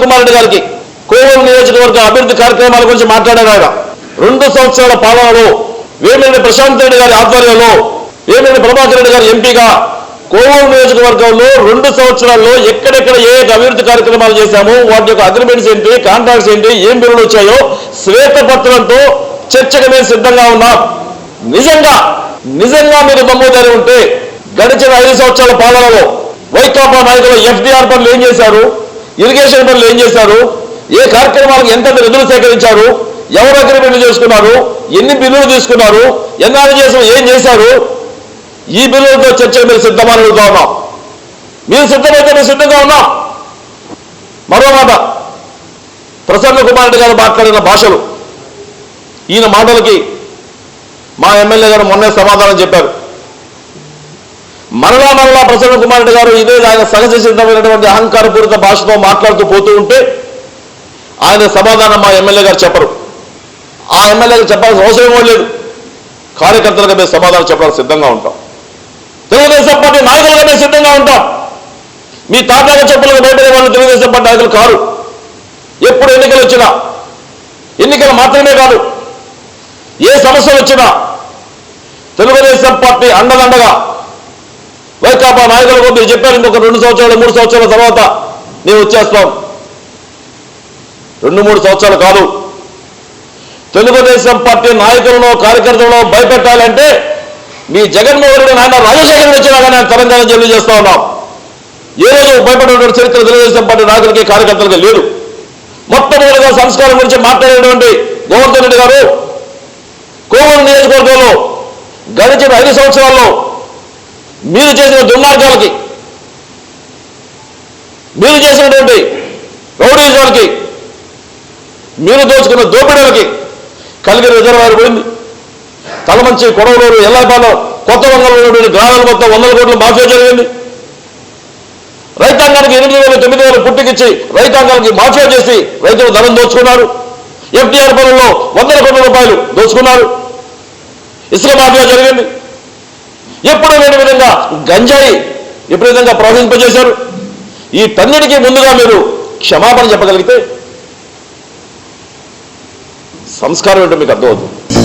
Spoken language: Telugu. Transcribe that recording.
కుమార్ రెడ్డి గారికి కోవూరు నియోజకవర్గ అభివృద్ధి కార్యక్రమాల గురించి మాట్లాడారు. ఆయన 2 సంవత్సరాల పాలనలో వేమిరెడ్డి ప్రశాంత్ రెడ్డి గారి ఆధ్వర్యంలో వేమిరెడ్డి ప్రభాకర్ రెడ్డి గారు ఎంపీగా కోవూరు నియోజకవర్గంలో 2 సంవత్సరాల్లో ఎక్కడెక్కడ ఏ అభివృద్ధి కార్యక్రమాలు చేశామో వాటి యొక్క అగ్రిమెంట్స్ ఏంటి, కాంట్రాక్ట్స్ ఏంటి, ఏం బిల్లులు వచ్చాయో శ్వేతపత్రంతో చర్చకు మేము సిద్ధంగా ఉన్నాం. నిజంగా మీరు నమ్మోదారి ఉంటే గడిచిన 5 సంవత్సరాల పాలనలో వైకాపా నాయకులు ఎఫ్డీఆర్ పనులు ఏం చేశారు, ఇరిగేషన్ పనులు ఏం చేశారు, ఏ కార్యక్రమాలకు ఎంత నిధులు సేకరించారు, ఎవరు అగ్రిమెంట్లు చేసుకున్నారు, ఎన్ని బిల్లులు తీసుకున్నారు, ఎన్నాళ్ళు చేసిన ఏం చేశారు, ఈ బిల్లులతో చర్చకు మీరు సిద్ధమని అడుగుతా ఉన్నాం. మీరు సిద్ధమైతే మేము సిద్ధంగా ఉన్నాం. మరో మాట, ప్రసన్న కుమార్ రెడ్డి గారు మాట్లాడిన భాషలు, ఈయన మాటలకి మా ఎమ్మెల్యే గారు మొన్నే సమాధానం చెప్పారు. మరలా ప్రసన్న కుమార్ రెడ్డి గారు ఇదే ఆయన సహజ సిద్ధమైనటువంటి అహంకారపూరిత భాషతో మాట్లాడుతూ పోతూ ఉంటే ఆయన సమాధానం మా ఎమ్మెల్యే గారు చెప్పరు. ఆ ఎమ్మెల్యే గారు చెప్పాల్సిన అవసరం కూడా లేదు. కార్యకర్తలుగా మేము సమాధానం చెప్పడానికి సిద్ధంగా ఉంటాం. తెలుగుదేశం పార్టీ నాయకులుగా మేము సిద్ధంగా ఉంటాం. మీ తాటాక చెప్పులకు బయటకు వాళ్ళు తెలుగుదేశం పార్టీ నాయకులు కారు. ఎప్పుడు ఎన్నికలు వచ్చినా, ఎన్నికలు మాత్రమే కాదు, ఏ సమస్యలు వచ్చినా తెలుగుదేశం పార్టీ అండదండగా వైకాపా నాయకులకు మీరు చెప్పారు ఇంకొక 2 సంవత్సరాలు 3 సంవత్సరాల తర్వాత మేము వచ్చేస్తాం. 2-3 సంవత్సరాలు కాదు. తెలుగుదేశం పార్టీ నాయకులను కార్యకర్తలను భయపెట్టాలంటే మీ జగన్మోహన్ రెడ్డి నాయన రాజశేఖర్ వచ్చినా కానీ ఆయన తెలంగాణ జైలు చేస్తా ఉన్నాం. ఏ రోజు భయపడేటువంటి చరిత్ర తెలుగుదేశం పార్టీ నాయకులకి కార్యకర్తలకి లేదు. మొట్టమొదటిగా సంస్కారం గురించి మాట్లాడేటువంటి గోవర్ధన్ రెడ్డి గారు కోవూరు నియోజకవర్గంలో గడిచిన 5 సంవత్సరాల్లో మీరు చేసిన దుర్మార్గాలకి, మీరు చేసినటువంటి రౌడీజాలకి, మీరు దోచుకున్న దోపిడీలకి కలిగిన రిజర్వాయర్ పోయింది. తలమంచి, కొడవలూరు, ఎల్లాపాలెం, కొత్త వంగలో ఉన్నటువంటి గ్రామాల మొత్తం 100 కోట్ల మాఫియా జరిగింది. రైతాంగానికి 8,000, 9,000 పుట్టికిచ్చి రైతాంగానికి మాఫియా చేసి రైతులు ధనం దోచుకున్నారు. ఎఫ్డీఆర్ పనుల్లో 100 కోట్ల రూపాయలు దోచుకున్నారు. ఇసుక మాఫియా జరిగింది. ఎప్పుడు లేని విధంగా గంజాయి ఎప్పుడు విధంగా ప్రవహింపజేశారు. ఈ తన్నిటికీ ముందుగా మీరు క్షమాపణ చెప్పగలిగితే సంస్కారం ఏంటో మీకు అర్థమవుతుంది.